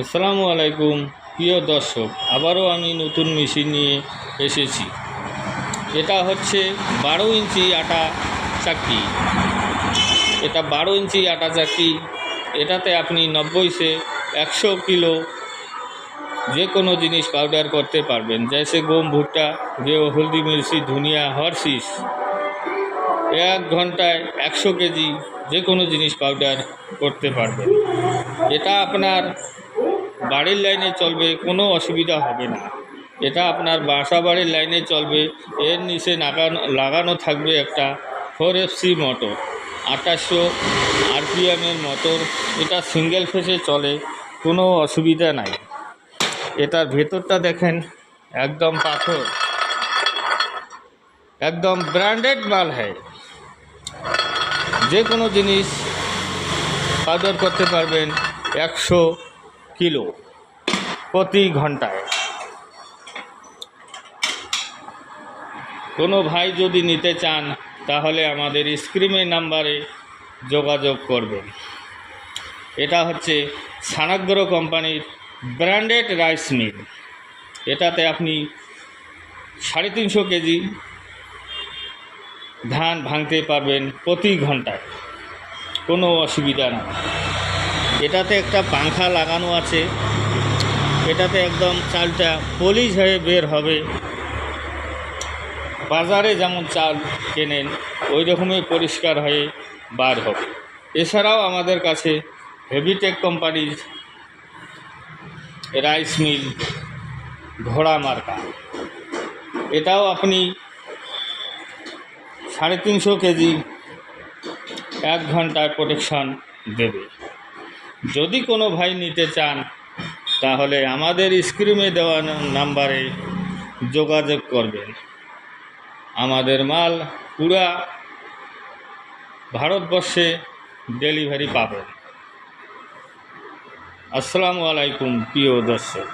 আসসালামু আলাইকুম প্রিয় দর্শক, আবারও আমি নতুন মেশিন নিয়ে এসেছি। এটা হচ্ছে 12 ইঞ্চি আটা চাকি। এটা 12 ইঞ্চি আটা চাকি। এটাতে আপনি 90 से 100 কিলো যে কোনো জিনিস পাউডার করতে পারবেন, जैसे গম, ভুট্টা, গেও, হলদি, মির্চি, ধনিয়া, হরসিস। 1 ঘন্টায় 100 কেজি যে কোনো জিনিস পাউডার করতে পারবেন। এটা আপনার বাড়ির লাইনে চলবে, কোনো অসুবিধা হবে না। এটা আপনার বাসা বাড়ির লাইনে চলবে। এর নিচে লাগানো থাকবে একটা 4FC মোটর, 2800 RPM মোটর। এটা সিঙ্গেল ফেসে চলে, কোনো অসুবিধা নাই। এটার ভেতরটা দেখেন, একদম পাথর, একদম ব্র্যান্ডেড মাল হয়। যে কোনো জিনিস পাউডার করতে পারবেন 100 কিলো প্রতি ঘন্টায়। কোনো ভাই যদি নিতে চান তাহলে আমাদের স্ক্রিনে নাম্বারে যোগাযোগ করবেন। এটা হচ্ছে সানাগ্রো কোম্পানির ব্র্যান্ডেড রাইস মিল। এটাতে আপনি 350 কেজি ধান ভাঙতে পারবেন প্রতি ঘন্টায়, কোনো অসুবিধা নেই। এটাতে একটা পাংখা লাগানো আছে। এটাতে একদম চালটা পলিশ হয়ে বের হবে। বাজারে যেমন চাল কেনেন ওই রকমই পরিষ্কার হয়ে বার হবে। এছাড়াও আমাদের কাছে হেভিটেক কোম্পানির রাইস মিল ঘোড়া মার্কা, এটাও আপনি 350 কেজি 1 ঘন্টায় প্রোটেকশন দেবে। যদি কোনো ভাই নিতে চান তাহলে আমাদের স্ক্রিনে দেওয়া নাম্বারে যোগাযোগ করবেন। আমাদের মাল পুরা ভারতবর্ষে ডেলিভারি পাবেন। আসসালামু আলাইকুম প্রিয় দর্শক।